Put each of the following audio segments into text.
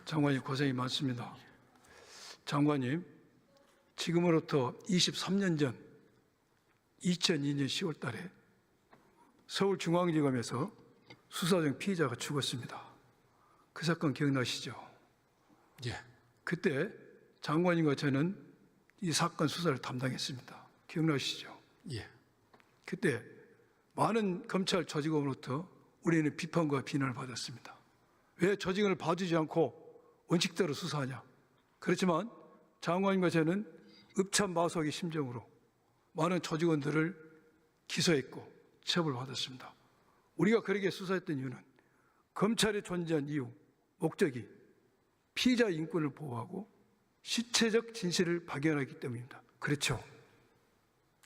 장관님 고생이 많습니다. 장관님, 지금으로부터 23년 전 2002년 10월 달에 서울중앙지검에서 수사중 피의자가 죽었습니다. 그 사건 기억나시죠? 예. 그때 장관님과 저는 이 사건 수사를 담당했습니다. 기억나시죠? 예. 그때 많은 검찰 조직원으로부터 우리는 비판과 비난을 받았습니다. 왜 조직원을 봐주지 않고 원칙대로 수사하냐? 그렇지만 장관님과 저는 읍참마속의 심정으로 많은 조직원들을 기소했고 처벌받았습니다. 우리가 그렇게 수사했던 이유는 검찰이 존재한 이유, 목적이 피의자 인권을 보호하고 실체적 진실을 발견하기 때문입니다. 그렇죠?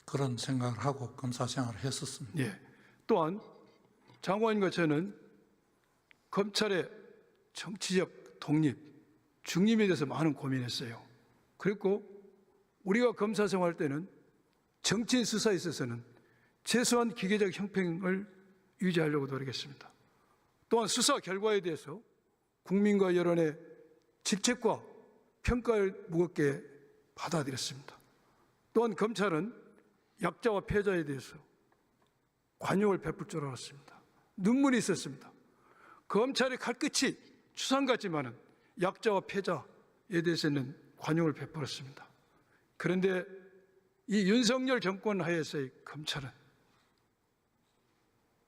그런 생각을 하고 검사 생활을 했었습니다. 예. 또한 장관님과 저는 검찰의 정치적 독립, 중립에 대해서 많은 고민했어요. 그리고 우리가 검사 생활할 때는 정치인 수사에 있어서는 최소한 기계적 형평을 유지하려고 노력했습니다. 또한 수사 결과에 대해서 국민과 여론의 질책과 평가를 무겁게 받아들였습니다. 또한 검찰은 약자와 패자에 대해서 관용을 베풀 줄 알았습니다. 눈물이 있었습니다. 검찰의 칼끝이 추상 같지만은 약자와 패자에 대해서는 관용을 베풀었습니다. 그런데 이 윤석열 정권 하에서의 검찰은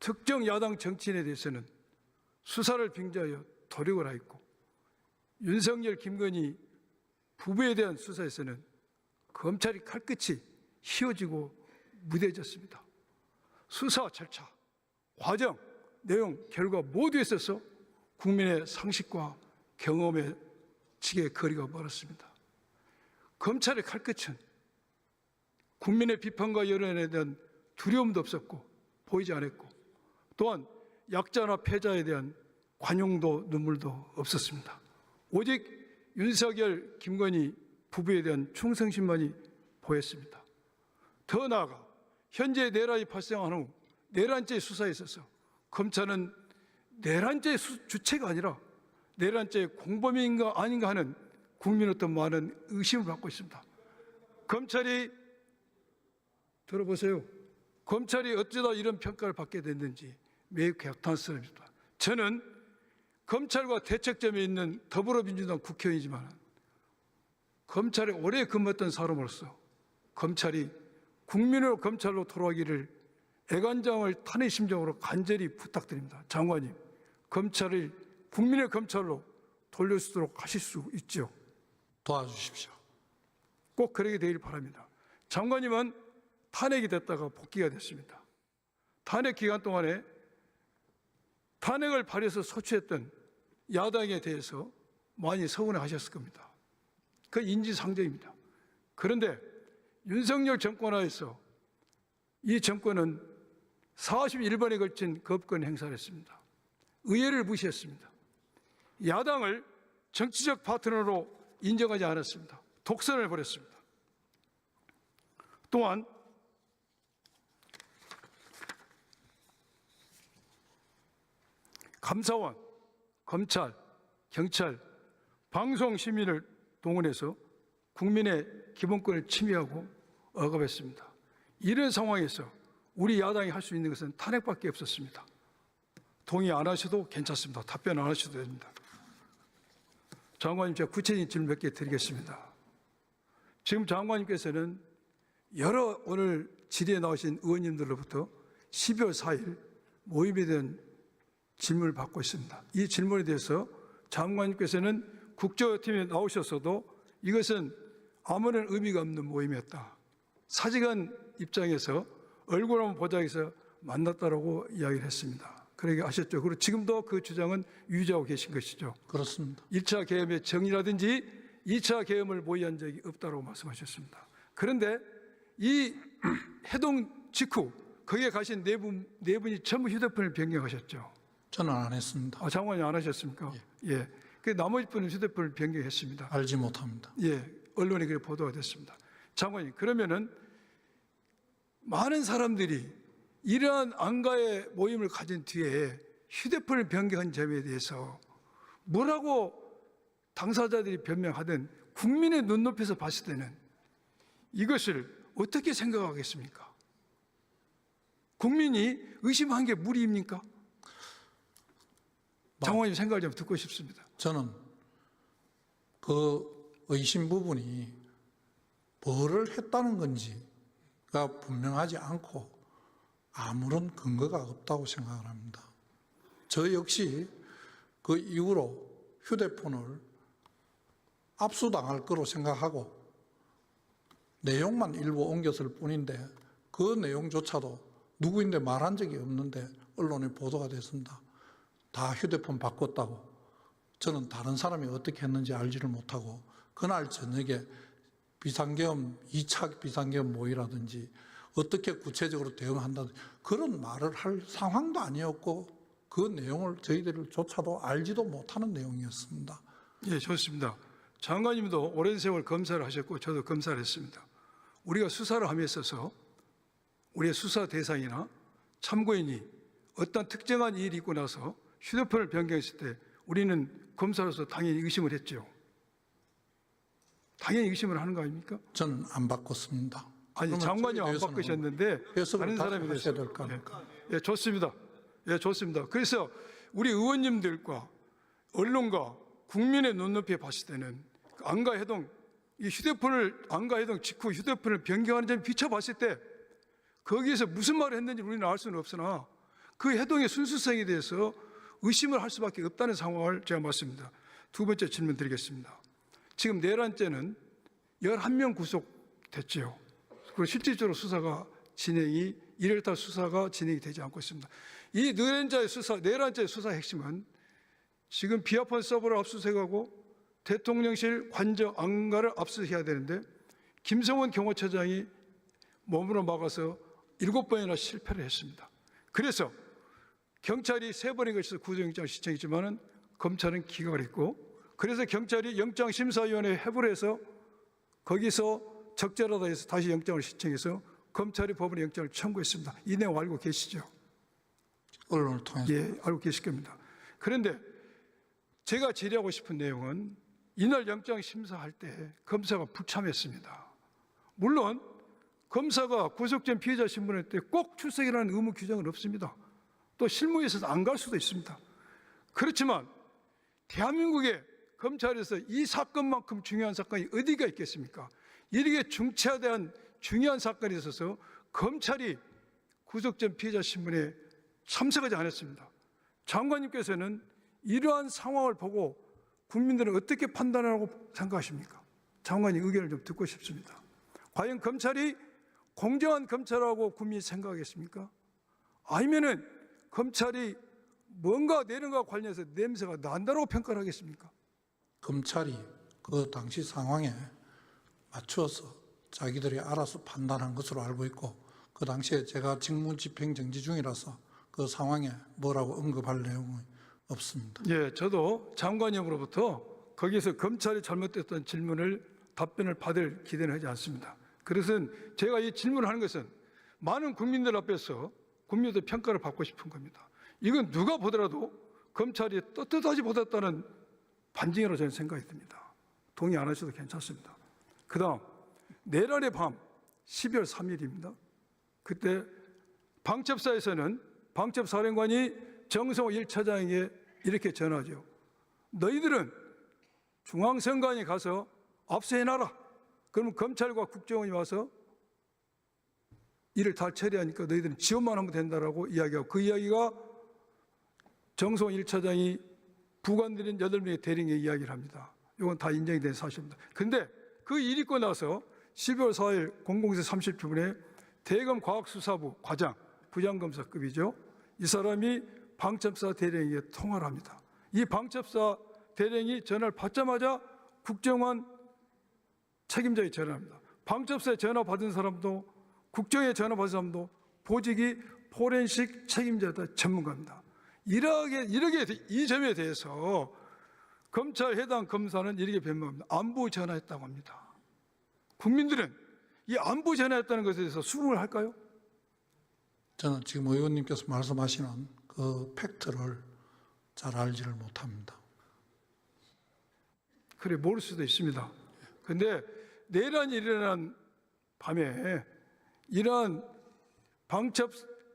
특정 야당 정치인에 대해서는 수사를 빙자하여 도륙을 하였고, 윤석열, 김건희 부부에 대한 수사에서는 검찰이 칼끝이 휘어지고 무뎌졌습니다. 수사 절차, 과정, 내용, 결과 모두에 있어서 국민의 상식과 경험의 지게 거리가 멀었습니다. 검찰의 칼끝은 국민의 비판과 여론에 대한 두려움도 없었고 보이지 않았고, 또한 약자나 패자에 대한 관용도 눈물도 없었습니다. 오직 윤석열, 김건희 부부에 대한 충성심만이 보였습니다. 더 나아가 현재 내란이 발생한 후 내란죄 수사에 있어서 검찰은 내란죄 주체가 아니라 내란죄 공범인가 아닌가 하는 국민으로부터 많은 의심을 받고 있습니다. 검찰이 들어보세요. 검찰이 어쩌다 이런 평가를 받게 됐는지 매우 격탄스럽습니다. 저는 검찰과 대척점에 있는 더불어민주당 국회의원이지만 검찰에 오래 근무했던 사람으로서 검찰이 국민의 검찰로 돌아가기를 애간장을 탄의 심정으로 간절히 부탁드립니다. 장관님, 검찰을 국민의 검찰로 돌릴 수 있도록 하실 수 있죠. 도와주십시오. 꼭 그러게 되길 바랍니다. 장관님은 탄핵이 됐다가 복귀가 됐습니다. 탄핵 기간 동안에 탄핵을 발의해서 소추했던 야당에 대해서 많이 서운해하셨을 겁니다. 그 인지상정입니다. 그런데 윤석열 정권 하에서 이 정권은 41번에 걸친 거부권 행사를 했습니다. 의회를 무시했습니다. 야당을 정치적 파트너로 인정하지 않았습니다. 독선을 벌였습니다. 또한 감사원, 검찰, 경찰, 방송 시민을 동원해서 국민의 기본권을 침해하고 억압했습니다. 이런 상황에서 우리 야당이 할 수 있는 것은 탄핵밖에 없었습니다. 동의 안 하셔도 괜찮습니다. 답변 안 하셔도 됩니다. 장관님, 제가 구체적인 질문 몇 개 드리겠습니다. 지금 장관님께서는 여러 오늘 질의에 나오신 의원님들로부터 12월 4일 모임에 대한 질문을 받고 있습니다. 이 질문에 대해서 장관님께서는 국정팀에 나오셨어도 이것은 아무런 의미가 없는 모임이었다. 사직한 입장에서 얼굴 한번 보자 해서 만났다라고 이야기를 했습니다. 그러게 하셨죠. 그리고 지금도 그 주장은 유지하고 계신 것이죠. 그렇습니다. 1차 계엄의 정의라든지 2차 계엄을 모의한 적이 없다고 말씀하셨습니다. 그런데 이 해동 직후 거기에 가신 네 분이 전부 휴대폰을 변경하셨죠. 저는 안 했습니다. 장관님 안 하셨습니까? 예. 그 나머지 분은 휴대폰을 변경했습니다. 알지 못합니다. 예. 언론에 그렇게 보도가 됐습니다. 장관님, 그러면은 많은 사람들이 이러한 안가의 모임을 가진 뒤에 휴대폰을 변경한 점에 대해서 뭐라고 당사자들이 변명하든 국민의 눈높이에서 봤을 때는 이것을 어떻게 생각하겠습니까? 국민이 의심한 게 무리입니까? 장관님 생각을 좀 듣고 싶습니다. 저는 그 의심 부분이 뭐를 했다는 건지가 분명하지 않고 아무런 근거가 없다고 생각을 합니다. 저 역시 그 이후로 휴대폰을 압수당할 거로 생각하고 내용만 일부 옮겼을 뿐인데 그 내용조차도 누구인데 말한 적이 없는데 언론에 보도가 됐습니다. 다 휴대폰 바꿨다고. 저는 다른 사람이 어떻게 했는지 알지를 못하고 그날 저녁에 비상계엄, 2차 비상계엄 모의라든지 어떻게 구체적으로 대응한다든지 그런 말을 할 상황도 아니었고 그 내용을 저희들조차도 알지도 못하는 내용이었습니다. 예, 좋습니다. 장관님도 오랜 세월 검사를 하셨고 저도 검사를 했습니다. 우리가 수사를 함에 있어서 우리의 수사 대상이나 참고인이 어떤 특정한 일이 있고 나서 휴대폰을 변경했을 때 우리는 검사로서 당연히 의심을 했죠. 당연히 의심을 하는 거 아닙니까? 저는 안 바꿨습니다. 아니, 장관님 안 바꾸셨는데 다른 사람이 하셔야 될까 합니까? 예, 좋습니다. 예, 좋습니다. 그래서 우리 의원님들과 언론과 국민의 눈높이에 봤을 때는 안가 해동, 이 휴대폰을 안가 해동 직후 휴대폰을 변경하는 점을 비춰봤을 때 거기에서 무슨 말을 했는지 우리는 알 수는 없으나 그 해동의 순수성에 대해서 의심을 할 수밖에 없다는 상황을 제가 말씀드립니다. 두 번째 질문 드리겠습니다. 지금 내란죄는 11명 구속됐지요. 그리고 실질적으로 수사가 진행이 이럴다 수사가 진행이 되지 않고 있습니다. 이 내란죄 수사 핵심은 지금 비아폰 서버를 압수수색하고 대통령실 관저 안가를 압수해야 되는데 김성원 경호처장이 몸으로 막아서 7번이나 실패를 했습니다. 그래서 경찰이 3번에 걸쳐서 구속영장을 신청했지만은 검찰은 기각을 했고 그래서 경찰이 영장심사위원회에 회부를 해서 거기서 적절하다 해서 다시 영장을 신청해서 검찰이 법원에 영장을 청구했습니다. 이 내용 알고 계시죠? 언론을 통해서. 예, 알고 계실 겁니다. 그런데 제가 질의하고 싶은 내용은 이날 영장 심사할 때 검사가 불참했습니다. 물론 검사가 구속된 피해자 신문할 때 꼭 출석이라는 의무 규정은 없습니다. 또 실무에 있어서 안 갈 수도 있습니다. 그렇지만 대한민국의 검찰에서 이 사건만큼 중요한 사건이 어디가 있겠습니까? 이렇게 중차대한 중요한 사건에 있어서 검찰이 구속된 피해자 신문에 참석하지 않았습니다. 장관님께서는 이러한 상황을 보고 국민들은 어떻게 판단하라고 생각하십니까? 장관님 의견을 좀 듣고 싶습니다. 과연 검찰이 공정한 검찰이라고 국민이 생각하겠습니까? 아니면은 검찰이 뭔가 내는가 관련해서 냄새가 난다고 평가를 하겠습니까? 검찰이 그 당시 상황에 맞추어서 자기들이 알아서 판단한 것으로 알고 있고 그 당시에 제가 직무집행 정지 중이라서 그 상황에 뭐라고 언급할 내용은 없습니다. 예, 저도 장관님으로부터 거기서 검찰이 잘못됐던 질문을 답변을 받을 기대는 하지 않습니다. 그래서 제가 이 질문을 하는 것은 많은 국민들 앞에서 국민들 평가를 받고 싶은 겁니다. 이건 누가 보더라도 검찰이 떳떳하지 못했다는 반증이라고 저는 생각이 듭니다. 동의 안 하셔도 괜찮습니다. 그 다음 내란의 밤 12월 3일입니다. 그때 방첩사에서는 방첩사령관이 정성호 1차장에게 이렇게 전하죠. 너희들은 중앙선관위 가서 압수해놔라. 그러면 검찰과 국정원이 와서 일을 다 처리하니까 너희들은 지원만 하면 된다라고 이야기하고 그 이야기가 정성호 1차장이 부관들인 8명의 대령에 이야기를 합니다. 이건 다 인정이 된 사실입니다. 그런데 그 일 있고 나서 12월 4일 00시 30분에 대검 과학수사부 과장, 부장검사급이죠. 이 사람이 방첩사 대령에게 통화를 합니다. 이 방첩사 대령이 전화를 받자마자 국정원 책임자에 전화합니다. 방첩사에 전화 받은 사람도 국정에 전화 받은 사람도 보직이 포렌식 책임자다 전문가입니다. 이렇게 이 점에 대해서 검찰 해당 검사는 이렇게 변명합니다. 안부 전화했다고 합니다. 국민들은 이 안부 전화했다는 것에 대해서 수긍을 할까요? 저는 지금 의원님께서 말씀하시는 그 팩트를 잘 알지를 못합니다. 그래 모를 수도 있습니다. 그런데 내란이 일어난 밤에 이러한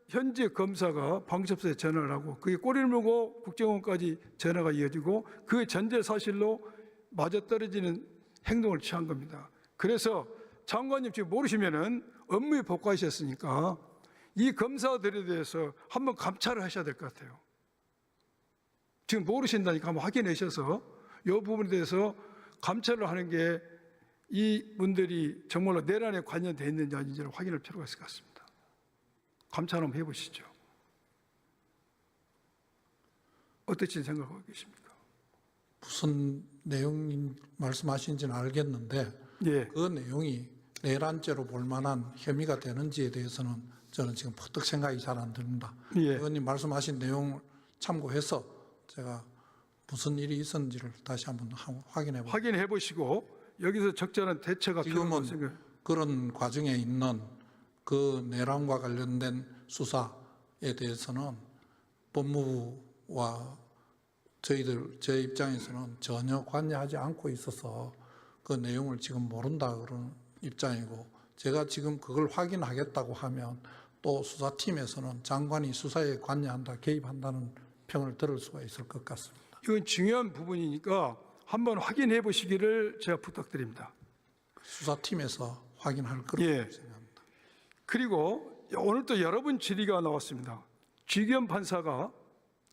현지 검사가 방첩소에 전화를 하고 그게 꼬리를 물고 국정원까지 전화가 이어지고 그 전제 사실로 맞아떨어지는 행동을 취한 겁니다. 그래서 장관님 지금 모르시면은 업무에 복귀하셨으니까 이 검사들에 대해서 한번 감찰을 하셔야 될 것 같아요. 지금 모르신다니까 한번 확인하셔서 이 부분에 대해서 감찰을 하는 게 이분들이 정말로 내란에 관련되어 있는지 아닌지를 확인할 필요가 있을 것 같습니다. 감찰 한번 해보시죠. 어떻게 생각하고 계십니까? 무슨 내용 말씀하신지는 알겠는데 예. 그 내용이 내란죄로 볼 만한 혐의가 되는지에 대해서는 저는 지금 퍼뜩 생각이 잘 안 듭니다. 예. 의원님 말씀하신 내용을 참고해서 제가 무슨 일이 있었는지를 다시 한번 확인해 보겠습니다. 확인해 보시고 여기서 적절한 대처가 필요하다고 생각해요. 지금은 그런 과정에 있는 그 내란과 관련된 수사에 대해서는 법무부와 제 입장에서는 전혀 관여하지 않고 있어서 그 내용을 지금 모른다 그런 입장이고, 제가 지금 그걸 확인하겠다고 하면 또 수사팀에서는 장관이 수사에 관여한다, 개입한다는 평을 들을 수가 있을 것 같습니다. 이건 중요한 부분이니까 한번 확인해 보시기를 제가 부탁드립니다. 수사팀에서 확인할 거라고 예. 생각합니다. 그리고 오늘 또 여러 번 질의가 나왔습니다. 지기현 판사가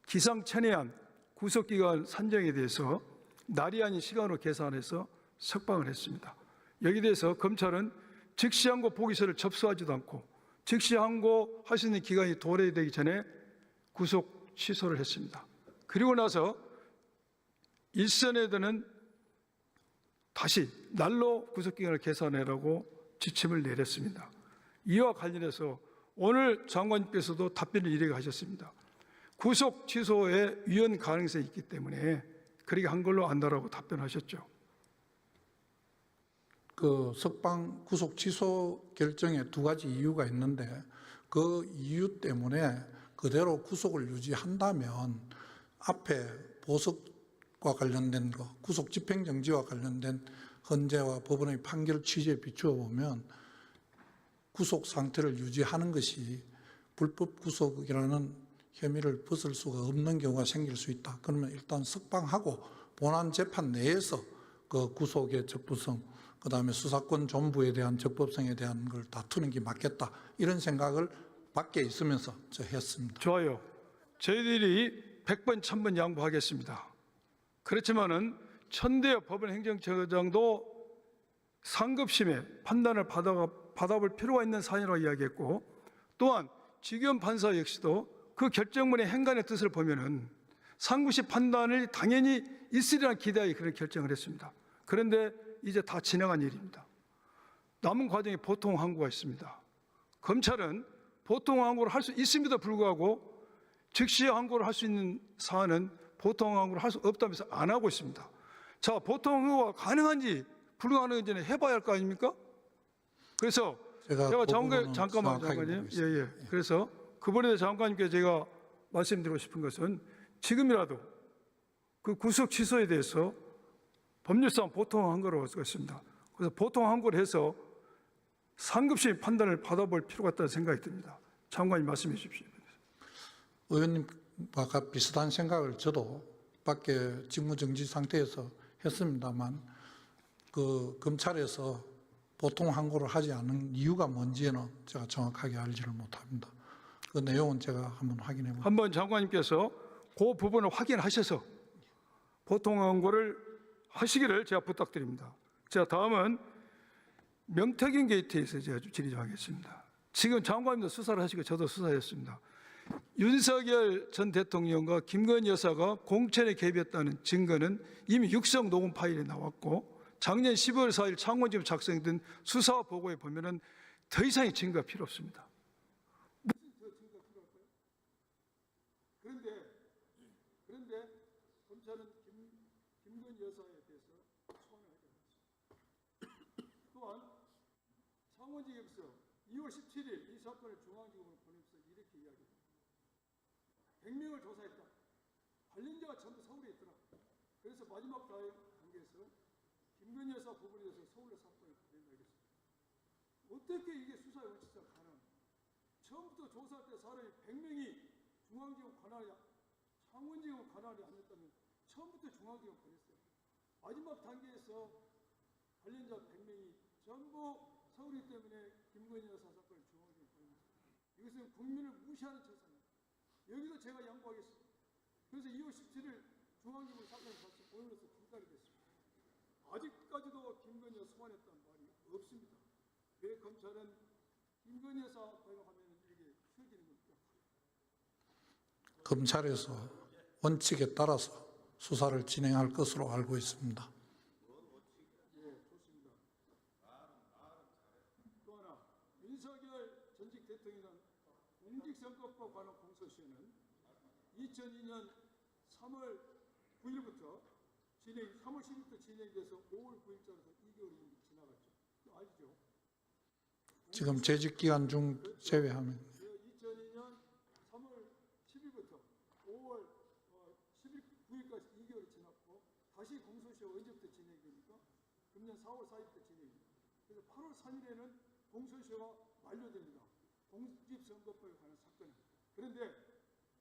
기상천외한 구속기간 산정에 대해서 날이 아닌 시간으로 계산해서 석방을 했습니다. 여기에 대해서 검찰은 즉시 항고 보기서를 접수하지도 않고 즉시 항고할 수 있는 기간이 도래되기 전에 구속 취소를 했습니다. 그리고 나서 일선에서는 다시 날로 구속기간을 계산하라고 지침을 내렸습니다. 이와 관련해서 오늘 장관님께서도 답변을 이렇게 하셨습니다. 구속 취소에 위헌 가능성이 있기 때문에 그렇게 한 걸로 안다라고 답변하셨죠. 그 석방 구속 취소 결정에 두 가지 이유가 있는데 그 이유 때문에 그대로 구속을 유지한다면 앞에 보석과 관련된 거, 구속 집행정지와 관련된 헌재와 법원의 판결 취지에 비추어 보면 구속 상태를 유지하는 것이 불법 구속이라는 혐의를 벗을 수가 없는 경우가 생길 수 있다. 그러면 일단 석방하고 본안 재판 내에서 그 구속의 적부성, 그 다음에 수사권 존부에 대한 적법성에 대한 걸 다투는 게 맞겠다. 이런 생각을 밖에 있으면서 저 했습니다. 좋아요. 저희들이 100번, 1000번 양보하겠습니다. 그렇지만은 천대엽 법원 행정처장도 상급심의 판단을 받아볼 필요가 있는 사안이라고 이야기했고, 또한 지기현 판사 역시도 그 결정문의 행간의 뜻을 보면은 상급심 판단을 당연히 있으리라는 기대하에 그런 결정을 했습니다. 그런데 이제 다 지나간 일입니다. 남은 과정에 보통 항고가 있습니다. 검찰은 보통 항고를 할 수 있음에도 불구하고 즉시 항고를 할 수 있는 사안은 보통 항고를 할 수 없다면서 안 하고 있습니다. 자, 보통 항고가 가능한지 불가능한지는 해봐야 할 거 아닙니까? 그래서 제가 잠깐만요. 예. 그래서 그번에 대해서 장관님께 제가 말씀드리고 싶은 것은 지금이라도 그 구속 취소에 대해서 법률상 보통 항고로 쓰겠습니다. 그래서 보통 항고를 해서 상급심 판단을 받아볼 필요가 있다는 생각이 듭니다. 장관님 말씀해 주십시오. 의원님과 비슷한 생각을 저도 밖에 직무정지 상태에서 했습니다만 그 검찰에서 보통 항고를 하지 않는 이유가 뭔지는 제가 정확하게 알지를 못합니다. 그 내용은 제가 한번 확인해 보겠습니다. 한번 장관님께서 그 부분을 확인하셔서 보통 항고를 하시기를 제가 부탁드립니다. 자, 다음은 명태균 게이트에서 제가 질의 좀 하겠습니다. 지금 장관님도 수사를 하시고 저도 수사했습니다. 윤석열 전 대통령과 김건희 여사가 공천에 개입했다는 증거는 이미 육성 녹음 파일에 나왔고 작년 12월 4일 창원지검 작성된 수사 보고에 보면은 더 이상의 증거가 필요 없습니다. 무슨 더 증거가 필요할까요? 그런데 검찰은 김건희 여사에 대해서 소환을 하지 않았습니다. 또한 창원지검에서 2월 17일 이 사건을 중앙지검으로 보내면서 이렇게 이야기합니다. 100명을 조사했다. 관련자가 전부 서울에 있더라. 그래서 마지막 단계에서 김건희 여사 부분에 대해서 서울대 사건이 발생하겠습니다. 어떻게 이게 수사의 원칙상 가능합니까? 처음부터 조사할 때 사람이 100명이 중앙지검 관할이 창원지검 관할이 아니었다면 처음부터 중앙지검 보냈어요. 마지막 단계에서 관련자 100명이 전부 서울이기 때문에 김건희 여사 사건을 중앙지검 보냈습니다. 이것은 국민을 무시하는 처사입니다. 여기도 제가 양보하겠습니다. 그래서 2월 17일 중앙지검 사건이 발생 오늘로서 2달이 됐습니다. 아직까지도 김건희 여사 소환했다는 말이 없습니다. 왜 검찰은 김건희 여사 발각하면 이렇게 쉬워지는 겁니까? 검찰에서 원칙에 따라서 수사를 진행할 것으로 알고 있습니다. 예, 좋습니다. 또 하나, 윤석열 전직 대통령은 공직선거법 관한 공소시효는 2002년 3월 9일부터 3월 10일부터 진행돼서 5월 9일자로서 2개월이 지나갔죠. 아시죠? 지금 재직 기간 중 제외하면 2002년 3월 10일부터 5월 9일까지 2개월이 지났고 다시 공소시효가 언제부터 진행됩니까? 금년 4월 4일부터 진행됩니다. 그래서 8월 3일에는 공소시효가 만료됩니다. 공직선거법에 관한 사건은. 그런데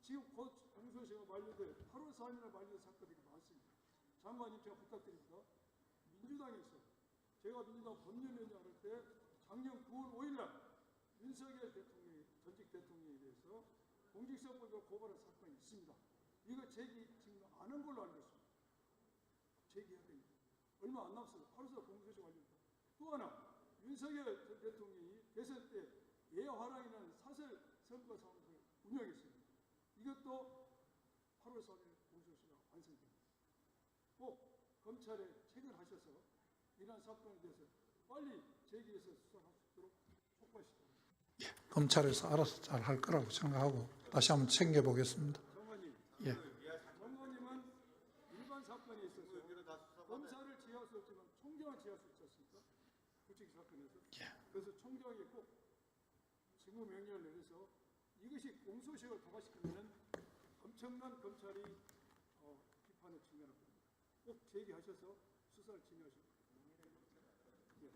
지금 곧 공소시효가 만료될 8월 4일에 만료될 사건들이 많습니다. 장관님 제가 부탁드립니다. 민주당에서 제가 민주당 법률위원장 할 때 작년 9월 5일 날 윤석열 대통령이 전직 대통령에 대해서 공직선거법에 고발한 사건이 있습니다. 이거 제기 지금 안 한 걸로 알고 있습니다. 제기해야 됩니다. 얼마 안 남았어요. 8월 4일 공소시효 완료입니다. 또 하나 윤석열 전 대통령이 대선 때 예화랑이라는 사설 선거 사무소를 운영했습니다. 이것도 8월 4일 공소시효가 완성됩니다. 꼭 검찰에 체결하셔서 이러한 사건에 대해서 빨리 제기해서 수사할 수 있도록 촉구하시기 바랍니다. 검찰에서 알아서 잘 할 거라고 생각하고 다시 한번 챙겨보겠습니다. 장관님, 예. 장관님은 일반 사건에 있어서 검사를 지휘할 수 없지만 총장을 지휘할 수 있지 않습니까? 구치기 사건에서. 그래서 총장이 꼭 직무 명령을 내려서 이것이 공소시효를 도과시키면 엄청난 검찰이 비판에 직면할 겁니다. 꼭 제기하셔서 수사를 진행하시기 바랍니다. 예,